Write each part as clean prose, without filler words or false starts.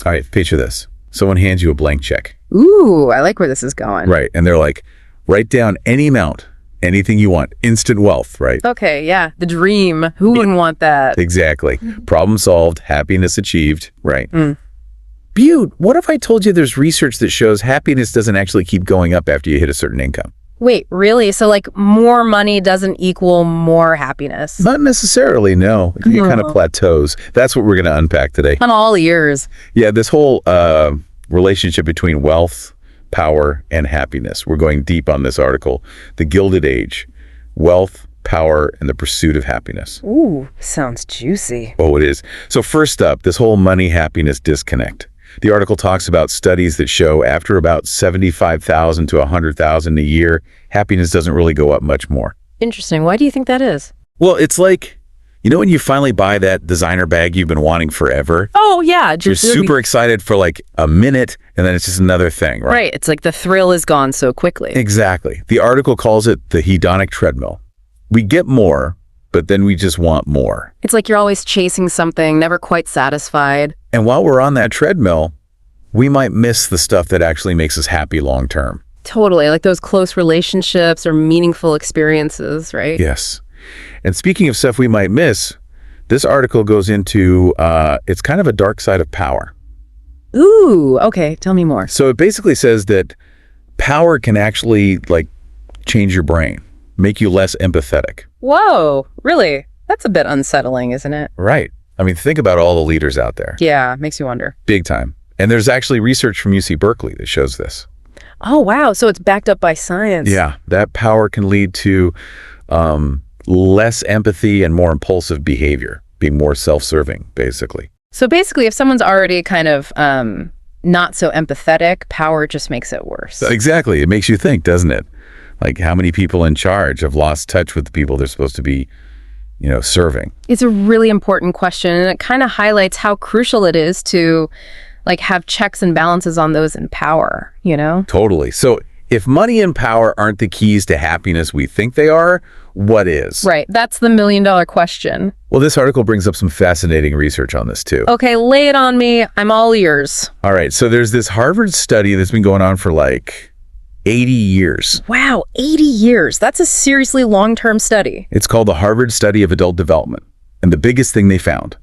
All right, picture this. Someone hands you a blank check. Ooh, I like where this is going. Right, and they're like, write down any amount, anything you want. Instant wealth, right? Okay, yeah, the dream. Who wouldn't want that? Exactly. Problem solved, happiness achieved, right? Butte, what if I told you there's research that shows happiness doesn't actually keep going up after you hit a certain income? Wait, really? So like more money doesn't equal more happiness? Not necessarily, no. It kind of plateaus. That's what we're going to unpack today. On all ears. Yeah, this whole relationship between wealth, power, and happiness. We're going deep on this article. The Gilded Age, wealth, power, and the pursuit of happiness. Ooh, sounds juicy. Oh, it is. So first up, this whole money-happiness disconnect. The article talks about studies that show after about $75,000 to $100,000 a year, happiness doesn't really go up much more. Interesting. Why do you think that is? Well, it's like, you know when you finally buy that designer bag you've been wanting forever? Oh, yeah. You're super excited for like a minute, and then it's just another thing, right? Right. It's like the thrill is gone so quickly. Exactly. The article calls it the hedonic treadmill. We get more, but then we just want more. It's like you're always chasing something, never quite satisfied. And while we're on that treadmill, we might miss the stuff that actually makes us happy long term. Totally, like those close relationships or meaningful experiences, right? Yes. And speaking of stuff we might miss, this article goes into, it's kind of a dark side of power. Ooh, okay, tell me more. So it basically says that power can actually like change your brain, make you less empathetic. Whoa, really? That's a bit unsettling, isn't it? Right. I mean, think about all the leaders out there. Yeah, makes you wonder. Big time. And there's actually research from UC Berkeley that shows this. Oh, wow. So it's backed up by science. Yeah, that power can lead to less empathy and more impulsive behavior, being more self-serving, basically. So basically, if someone's already kind of not so empathetic, power just makes it worse. Exactly. It makes you think, doesn't it? Like how many people in charge have lost touch with the people they're supposed to be, you know, serving? It's a really important question, and it kind of highlights how crucial it is to like have checks and balances on those in power, you know? Totally. So if money and power aren't the keys to happiness we think they are, what is? Right. That's the million-dollar question. Well, this article brings up some fascinating research on this too. Okay, lay it on me. I'm all ears. All right. So there's this Harvard study that's been going on for like 80 years. Wow, 80 years. That's a seriously long-term study. It's called the Harvard Study of Adult Development. And the biggest thing they found,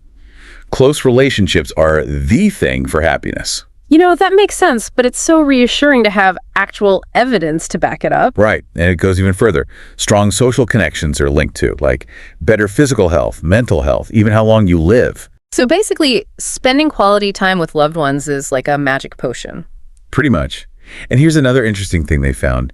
close relationships are the thing for happiness. You know, that makes sense, but it's so reassuring to have actual evidence to back it up. Right. And it goes even further. Strong social connections are linked to, like better physical health, mental health, even how long you live. So basically, spending quality time with loved ones is like a magic potion. Pretty much. And here's another interesting thing they found.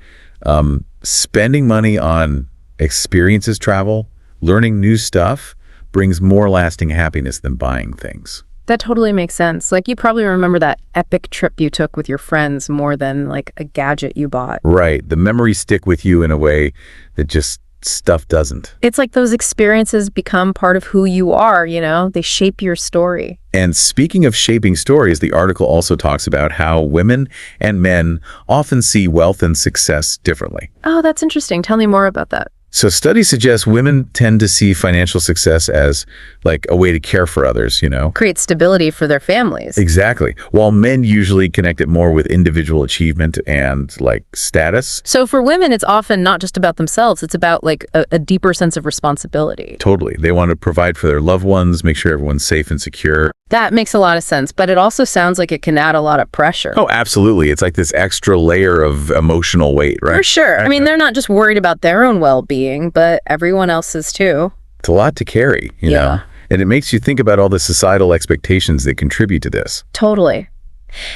Spending money on experiences, travel, learning new stuff brings more lasting happiness than buying things. That totally makes sense. Like you probably remember that epic trip you took with your friends more than like a gadget you bought. Right. The memories stick with you in a way that just stuff doesn't. It's like those experiences become part of who you are, you know? They shape your story. And speaking of shaping stories, the article also talks about how women and men often see wealth and success differently. Oh, that's interesting. Tell me more about that. So studies suggest women tend to see financial success as like a way to care for others, you know? Create stability for their families. Exactly. While men usually connect it more with individual achievement and like status. So for women, it's often not just about themselves. It's about like a deeper sense of responsibility. Totally. They want to provide for their loved ones, make sure everyone's safe and secure. That makes a lot of sense, but it also sounds like it can add a lot of pressure. Oh, absolutely. It's like this extra layer of emotional weight, right? For sure. I mean, they're not just worried about their own well-being, but everyone else's too. It's a lot to carry, you know? And it makes you think about all the societal expectations that contribute to this. Totally.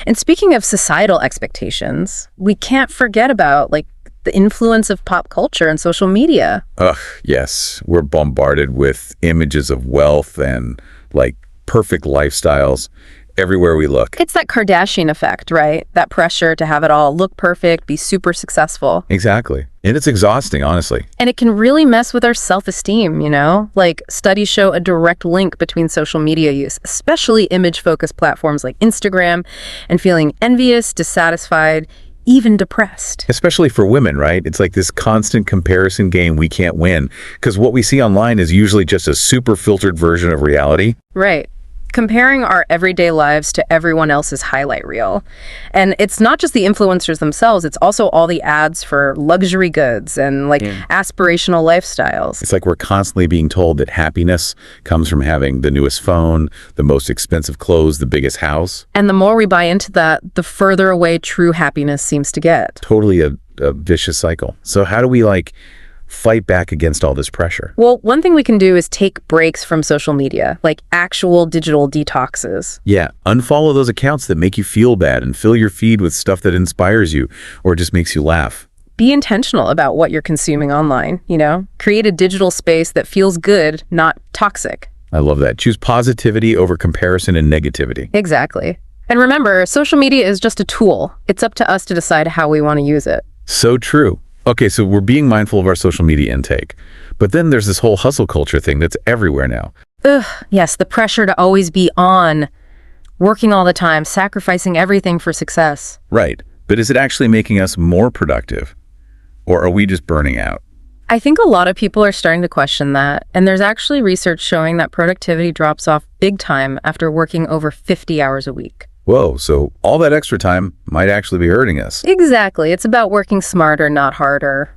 And speaking of societal expectations, we can't forget about like the influence of pop culture and social media. Ugh, yes. We're bombarded with images of wealth and like perfect lifestyles everywhere we look. It's that Kardashian effect, right? That pressure to have it all look perfect, be super successful. Exactly. And it's exhausting, honestly. And it can really mess with our self-esteem, you know? Like studies show a direct link between social media use, especially image-focused platforms like Instagram, and feeling envious, dissatisfied, even depressed. Especially for women, right? It's like this constant comparison game we can't win because what we see online is usually just a super filtered version of reality. Right. comparing our everyday lives to everyone else's highlight reel. And it's not just the influencers themselves, it's also all the ads for luxury goods and aspirational lifestyles. It's like we're constantly being told that happiness comes from having the newest phone, the most expensive clothes, the biggest house. And the more we buy into that, the further away true happiness seems to get. Totally a vicious cycle. So how do we fight back against all this pressure? Well, one thing we can do is take breaks from social media, like actual digital detoxes. Yeah, unfollow those accounts that make you feel bad and fill your feed with stuff that inspires you or just makes you laugh. Be intentional about what you're consuming online, Create a digital space that feels good, not toxic. I love that. Choose positivity over comparison and negativity. Exactly. And remember, social media is just a tool. It's up to us to decide how we want to use it. So true. Okay, so we're being mindful of our social media intake. But then there's this whole hustle culture thing that's everywhere now. Ugh, yes, the pressure to always be on, working all the time, sacrificing everything for success. Right. But is it actually making us more productive? Or are we just burning out? I think a lot of people are starting to question that. And there's actually research showing that productivity drops off big time after working over 50 hours a week. Whoa, so all that extra time might actually be hurting us. Exactly. It's about working smarter, not harder,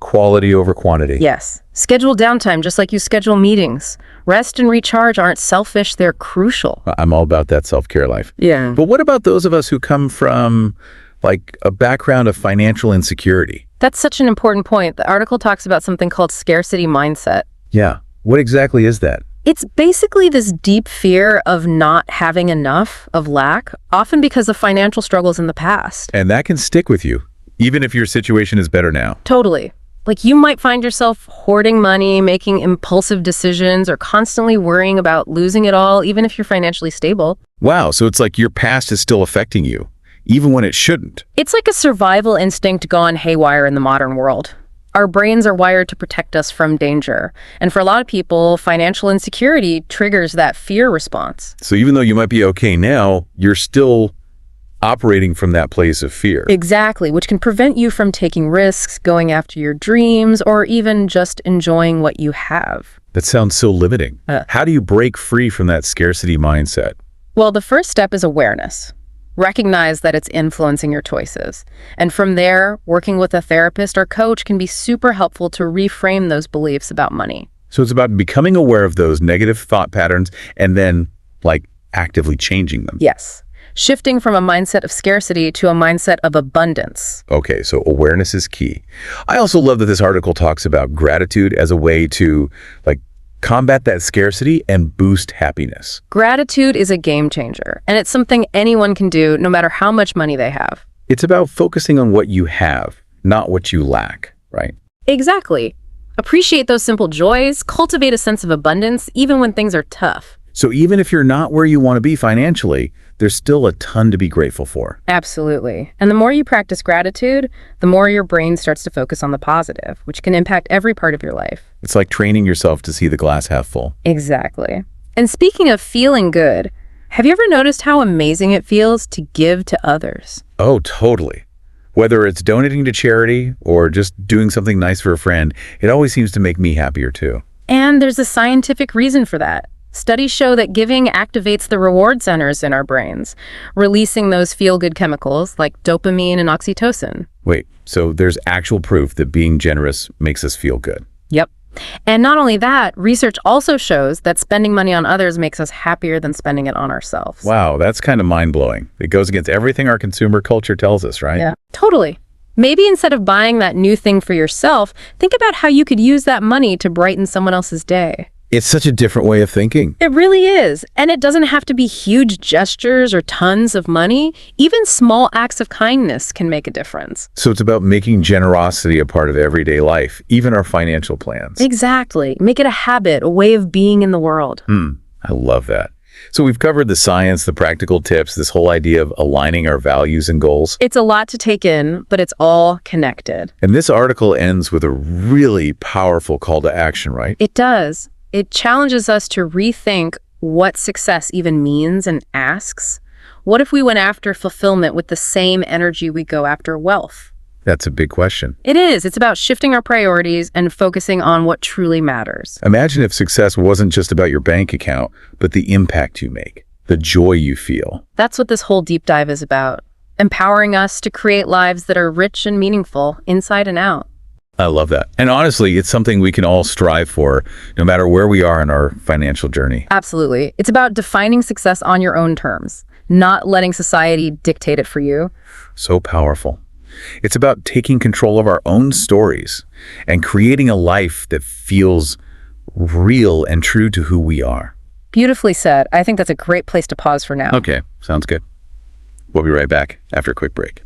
Quality over quantity. Yes. Schedule downtime just like you schedule meetings. Rest and recharge aren't selfish, they're crucial. I'm all about that self-care life. Yeah. But what about those of us who come from a background of financial insecurity? That's such an important point. The article talks about something called scarcity mindset. Yeah. What exactly is that? It's basically this deep fear of not having enough, of lack, often because of financial struggles in the past. And that can stick with you, even if your situation is better now. Totally. You might find yourself hoarding money, making impulsive decisions, or constantly worrying about losing it all, even if you're financially stable. Wow, so it's like your past is still affecting you, even when it shouldn't. It's like a survival instinct gone haywire in the modern world. Our brains are wired to protect us from danger. And for a lot of people, financial insecurity triggers that fear response. So even though you might be okay now, you're still operating from that place of fear. Exactly, which can prevent you from taking risks, going after your dreams, or even just enjoying what you have. That sounds so limiting. How do you break free from that scarcity mindset? Well, the first step is awareness. Recognize that it's influencing your choices. And from there, working with a therapist or coach can be super helpful to reframe those beliefs about money. So it's about becoming aware of those negative thought patterns and then, actively changing them. Yes. Shifting from a mindset of scarcity to a mindset of abundance. Okay, so awareness is key. I also love that this article talks about gratitude as a way to, combat that scarcity and boost happiness. Gratitude is a game changer, and it's something anyone can do no matter how much money they have. It's about focusing on what you have, not what you lack, right? Exactly. Appreciate those simple joys, cultivate a sense of abundance, even when things are tough. So even if you're not where you want to be financially, there's still a ton to be grateful for. Absolutely. And the more you practice gratitude, the more your brain starts to focus on the positive, which can impact every part of your life. It's like training yourself to see the glass half full. Exactly. And speaking of feeling good, have you ever noticed how amazing it feels to give to others? Oh, totally. Whether it's donating to charity or just doing something nice for a friend, it always seems to make me happier too. And there's a scientific reason for that. Studies show that giving activates the reward centers in our brains, releasing those feel-good chemicals like dopamine and oxytocin. Wait, so there's actual proof that being generous makes us feel good? Yep. And not only that, research also shows that spending money on others makes us happier than spending it on ourselves. Wow, that's kind of mind-blowing. It goes against everything our consumer culture tells us, right? Yeah, totally. Maybe instead of buying that new thing for yourself, think about how you could use that money to brighten someone else's day. It's such a different way of thinking. It really is. And it doesn't have to be huge gestures or tons of money. Even small acts of kindness can make a difference. So it's about making generosity a part of everyday life, even our financial plans. Exactly. Make it a habit, a way of being in the world. I love that. So we've covered the science, the practical tips, this whole idea of aligning our values and goals. It's a lot to take in, but it's all connected. And this article ends with a really powerful call to action, right? It does. It challenges us to rethink what success even means and asks, what if we went after fulfillment with the same energy we go after wealth? That's a big question. It is. It's about shifting our priorities and focusing on what truly matters. Imagine if success wasn't just about your bank account, but the impact you make, the joy you feel. That's what this whole deep dive is about. Empowering us to create lives that are rich and meaningful inside and out. I love that. And honestly, it's something we can all strive for, no matter where we are in our financial journey. Absolutely. It's about defining success on your own terms, not letting society dictate it for you. So powerful. It's about taking control of our own stories and creating a life that feels real and true to who we are. Beautifully said. I think that's a great place to pause for now. Okay, sounds good. We'll be right back after a quick break.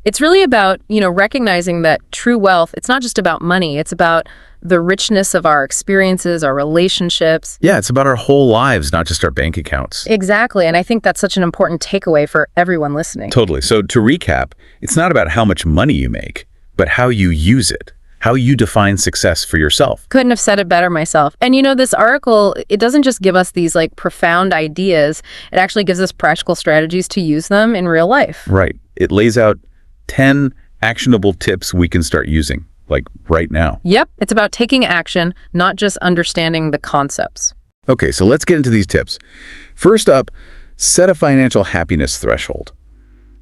It's really about, recognizing that true wealth, it's not just about money. It's about the richness of our experiences, our relationships. Yeah, it's about our whole lives, not just our bank accounts. Exactly. And I think that's such an important takeaway for everyone listening. Totally. So to recap, it's not about how much money you make, but how you use it, how you define success for yourself. Couldn't have said it better myself. And this article, it doesn't just give us these profound ideas. It actually gives us practical strategies to use them in real life. Right. It lays out 10 actionable tips we can start using, right now. Yep. It's about taking action, not just understanding the concepts. Okay, so let's get into these tips. First up, set a financial happiness threshold.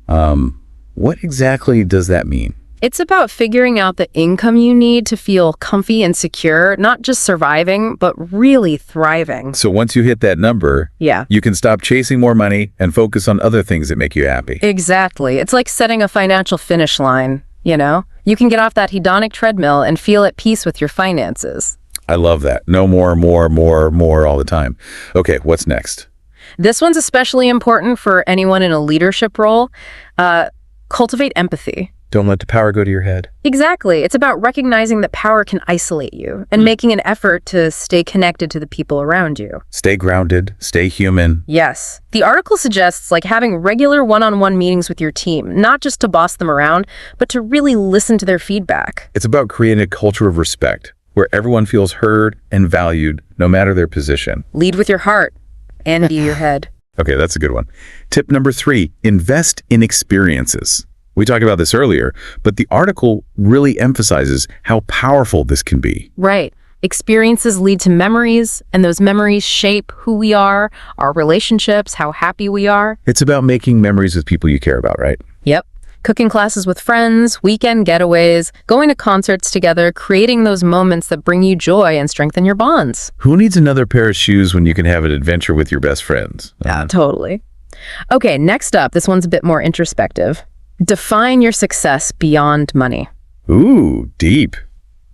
What exactly does that mean? It's about figuring out the income you need to feel comfy and secure, not just surviving, but really thriving. So once you hit that number, Yeah. you can stop chasing more money and focus on other things that make you happy. Exactly. It's like setting a financial finish line, You can get off that hedonic treadmill and feel at peace with your finances. I love that. No more all the time. Okay, what's next? This one's especially important for anyone in a leadership role. Cultivate empathy. Don't let the power go to your head. Exactly. It's about recognizing that power can isolate you and making an effort to stay connected to the people around you. Stay grounded, stay human. Yes. The article suggests having regular one-on-one meetings with your team, not just to boss them around, but to really listen to their feedback. It's about creating a culture of respect where everyone feels heard and valued no matter their position. Lead with your heart and be your head. Okay, that's a good one. Tip number 3, invest in experiences. We talked about this earlier, but the article really emphasizes how powerful this can be. Right. Experiences lead to memories, and those memories shape who we are, our relationships, how happy we are. It's about making memories with people you care about, right? Yep. Cooking classes with friends, weekend getaways, going to concerts together, creating those moments that bring you joy and strengthen your bonds. Who needs another pair of shoes when you can have an adventure with your best friends? Yeah, totally. Okay, next up, this one's a bit more introspective. Define your success beyond money. Ooh, deep.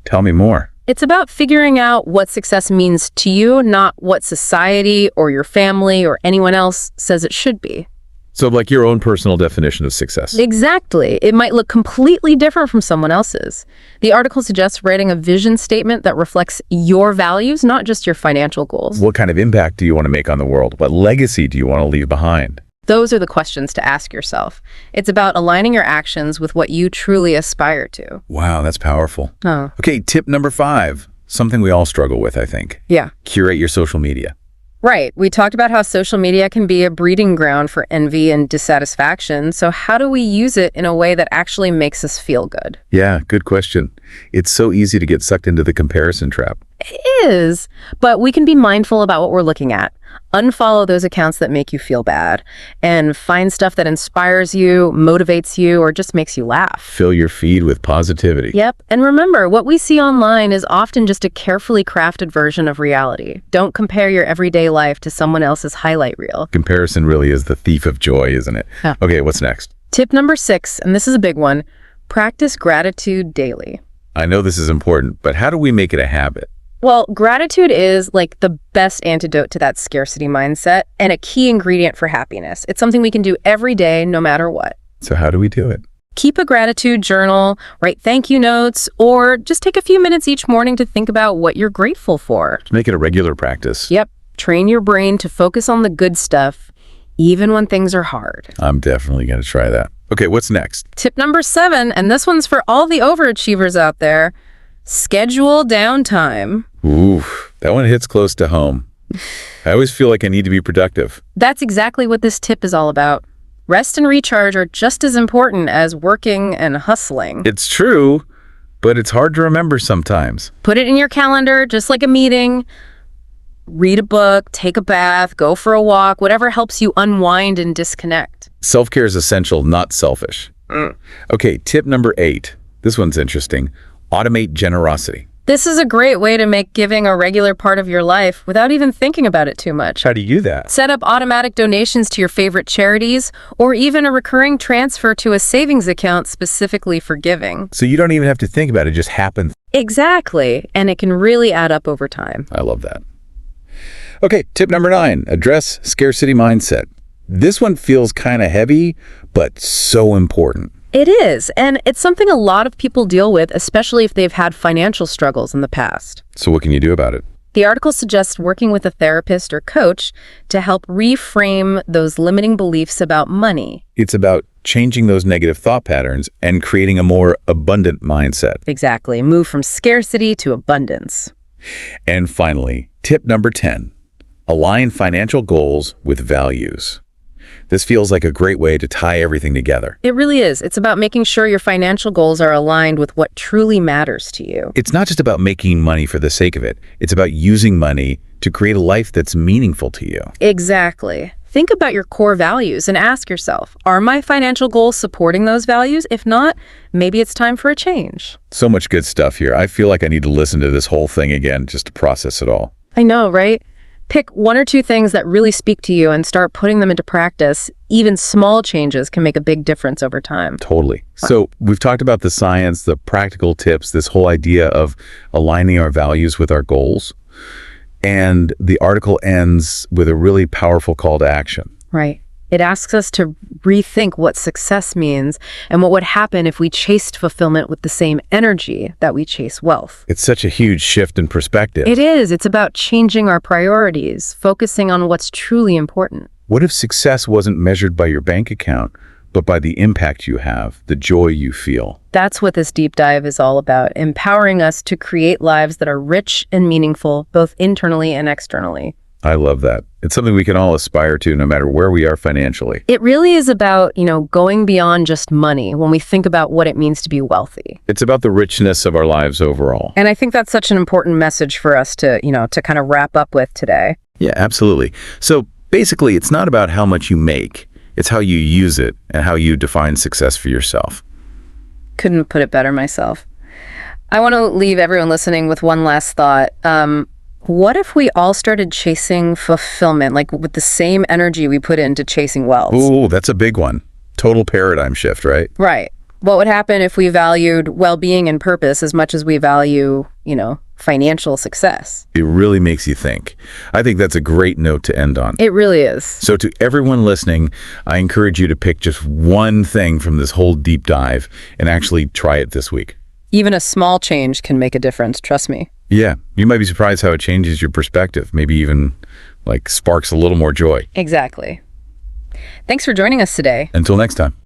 Tell me more. It's about figuring out what success means to you, not what society or your family or anyone else says it should be. So your own personal definition of success. Exactly. It might look completely different from someone else's. The article suggests writing a vision statement that reflects your values, not just your financial goals. What kind of impact do you want to make on the world? What legacy do you want to leave behind? Those are the questions to ask yourself. It's about aligning your actions with what you truly aspire to. Wow, that's powerful. Oh. Okay, tip number 5, something we all struggle with, I think. Yeah. Curate your social media. Right. We talked about how social media can be a breeding ground for envy and dissatisfaction. So how do we use it in a way that actually makes us feel good? Yeah, good question. It's so easy to get sucked into the comparison trap. It is, but we can be mindful about what we're looking at. Unfollow those accounts that make you feel bad and find stuff that inspires you, motivates you, or just makes you laugh. Fill your feed with positivity. Yep. And remember, what we see online is often just a carefully crafted version of reality. Don't compare your everyday life to someone else's highlight reel. Comparison really is the thief of joy, isn't it? Yeah. Okay, what's next? Tip number 6, and this is a big one, practice gratitude daily. I know this is important, but how do we make it a habit? Well, gratitude is the best antidote to that scarcity mindset and a key ingredient for happiness. It's something we can do every day, no matter what. So how do we do it? Keep a gratitude journal, write thank you notes, or just take a few minutes each morning to think about what you're grateful for. Make it a regular practice. Yep. Train your brain to focus on the good stuff, even when things are hard. I'm definitely going to try that. Okay, what's next? Tip number 7, and this one's for all the overachievers out there. Schedule downtime. Ooh, that one hits close to home. I always feel like I need to be productive. That's exactly what this tip is all about. Rest and recharge are just as important as working and hustling. It's true, but it's hard to remember sometimes. Put it in your calendar, just like a meeting. Read a book, take a bath, go for a walk, whatever helps you unwind and disconnect. Self-care is essential, not selfish. Okay, tip number 8. This one's interesting. Automate generosity. This is a great way to make giving a regular part of your life without even thinking about it too much. How do you do that? Set up automatic donations to your favorite charities, or even a recurring transfer to a savings account specifically for giving. So you don't even have to think about it, just happens. Exactly, and it can really add up over time. I love that. Okay, tip number 9, address scarcity mindset. This one feels kind of heavy, but so important. It is, and it's something a lot of people deal with, especially if they've had financial struggles in the past. So what can you do about it? The article suggests working with a therapist or coach to help reframe those limiting beliefs about money. It's about changing those negative thought patterns and creating a more abundant mindset. Exactly. Move from scarcity to abundance. And finally, tip number 10, align financial goals with values. This feels like a great way to tie everything together. It really is. It's about making sure your financial goals are aligned with what truly matters to you. It's not just about making money for the sake of it. It's about using money to create a life that's meaningful to you. Exactly. Think about your core values and ask yourself, are my financial goals supporting those values? If not, maybe it's time for a change. So much good stuff here. I feel like I need to listen to this whole thing again just to process it all. I know, right? Pick 1 or 2 things that really speak to you and start putting them into practice. Even small changes can make a big difference over time. Totally. So we've talked about the science, the practical tips, this whole idea of aligning our values with our goals. And the article ends with a really powerful call to action. Right. It asks us to rethink what success means and what would happen if we chased fulfillment with the same energy that we chase wealth. It's such a huge shift in perspective. It is. It's about changing our priorities, focusing on what's truly important. What if success wasn't measured by your bank account, but by the impact you have, the joy you feel? That's what this deep dive is all about, empowering us to create lives that are rich and meaningful, both internally and externally. I love that. It's something we can all aspire to no matter where we are financially. It really is about, going beyond just money when we think about what it means to be wealthy. It's about the richness of our lives overall. And I think that's such an important message for us to kind of wrap up with today. Yeah, absolutely. So basically, it's not about how much you make. It's how you use it and how you define success for yourself. Couldn't put it better myself. I want to leave everyone listening with one last thought. What if we all started chasing fulfillment, like with the same energy we put into chasing wealth? Ooh, that's a big one. Total paradigm shift, right? Right. What would happen if we valued well-being and purpose as much as we value, financial success? It really makes you think. I think that's a great note to end on. It really is. So to everyone listening, I encourage you to pick just one thing from this whole deep dive and actually try it this week. Even a small change can make a difference, trust me. Yeah, you might be surprised how it changes your perspective, maybe even sparks a little more joy. Exactly. Thanks for joining us today. Until next time.